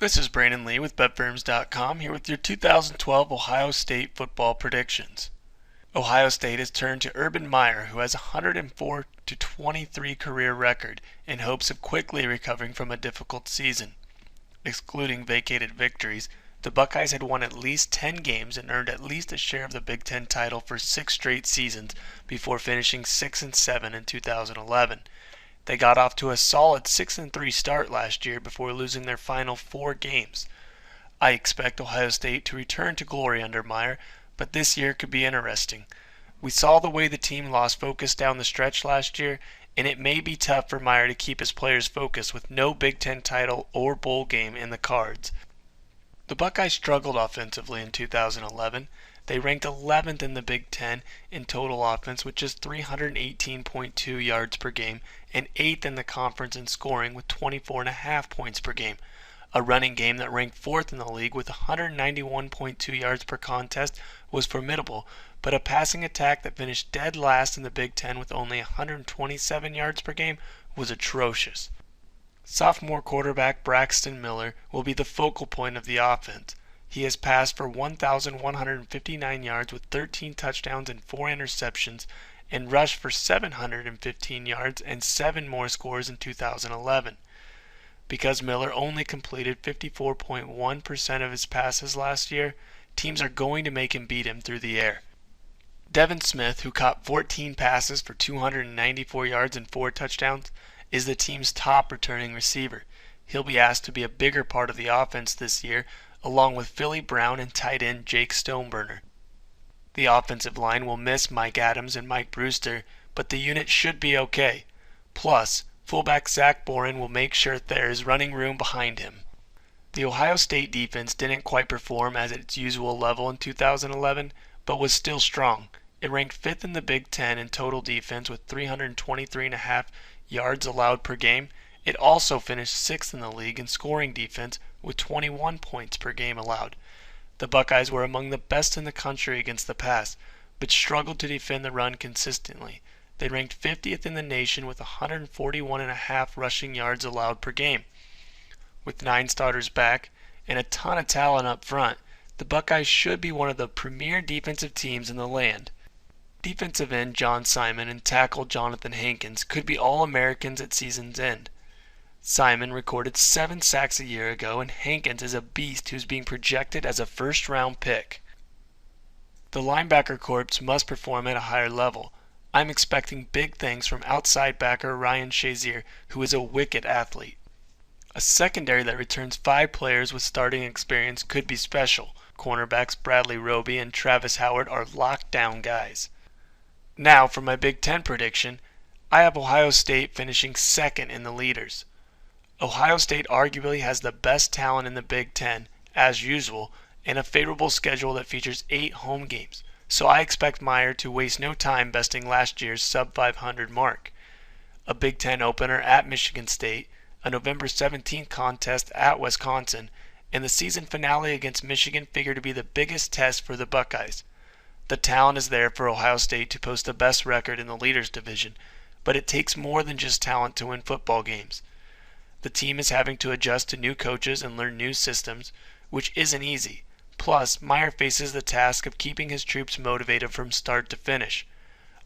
This is Brandon Lee with BetFirms.com here with your 2012 Ohio State football predictions. Ohio State has turned to Urban Meyer, who has a 104-23 career record, in hopes of quickly recovering from a difficult season. Excluding vacated victories, the Buckeyes had won at least 10 games and earned at least a share of the Big Ten title for 6 straight seasons before finishing 6-7 in 2011. They got off to a solid 6-3 start last year before losing their final 4 games. I expect Ohio State to return to glory under Meyer, but this year could be interesting. We saw the way the team lost focus down the stretch last year, and it may be tough for Meyer to keep his players focused with no Big Ten title or bowl game in the cards. The Buckeyes struggled offensively in 2011. They ranked 11th in the Big Ten in total offense with just 318.2 yards per game and 8th in the conference in scoring with 24.5 points per game. A running game that ranked 4th in the league with 191.2 yards per contest was formidable, but a passing attack that finished dead last in the Big Ten with only 127 yards per game was atrocious. Sophomore quarterback Braxton Miller will be the focal point of the offense. He has passed for 1,159 yards with 13 touchdowns and 4 interceptions and rushed for 715 yards and 7 more scores in 2011. Because Miller only completed 54.1% of his passes last year, teams are going to make him beat him through the air. Devin Smith, who caught 14 passes for 294 yards and 4 touchdowns, is the team's top returning receiver. He'll be asked to be a bigger part of the offense this year, along with Philly Brown and tight end Jake Stoneburner. The offensive line will miss Mike Adams and Mike Brewster, but the unit should be okay. Plus, fullback Zach Boren will make sure there is running room behind him. The Ohio State defense didn't quite perform at its usual level in 2011, but was still strong. It ranked 5th in the Big Ten in total defense with 323.5 yards allowed per game. It also finished 6th in the league in scoring defense with 21 points per game allowed. The Buckeyes were among the best in the country against the pass, but struggled to defend the run consistently. They ranked 50th in the nation with 141.5 rushing yards allowed per game. With 9 starters back and a ton of talent up front, the Buckeyes should be one of the premier defensive teams in the land. Defensive end John Simon and tackle Jonathan Hankins could be All-Americans at season's end. Simon recorded 7 sacks a year ago, and Hankins is a beast who's being projected as a first-round pick. The linebacker corps must perform at a higher level. I'm expecting big things from outside backer Ryan Shazier, who is a wicked athlete. A secondary that returns 5 players with starting experience could be special. Cornerbacks Bradley Roby and Travis Howard are lockdown guys. Now for my Big Ten prediction, I have Ohio State finishing 2nd in the leaders. Ohio State arguably has the best talent in the Big Ten, as usual, and a favorable schedule that features 8 home games, so I expect Meyer to waste no time besting last year's sub-500 mark. A Big Ten opener at Michigan State, a November 17th contest at Wisconsin, and the season finale against Michigan figure to be the biggest test for the Buckeyes. The talent is there for Ohio State to post the best record in the leaders division, but it takes more than just talent to win football games. The team is having to adjust to new coaches and learn new systems, which isn't easy. Plus, Meyer faces the task of keeping his troops motivated from start to finish.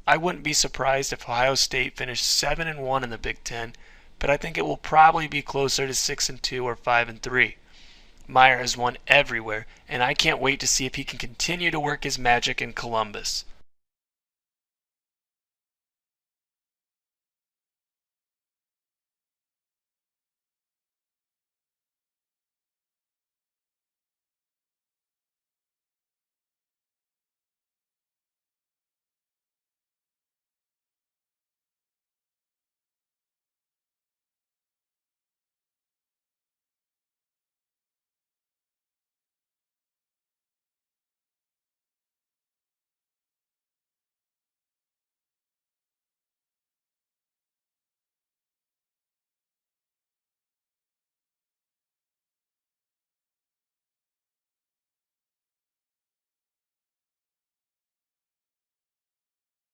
I wouldn't be surprised if Ohio State finished 7-1 in the Big Ten, but I think it will probably be closer to 6-2 or 5-3. Meyer has won everywhere, and I can't wait to see if he can continue to work his magic in Columbus.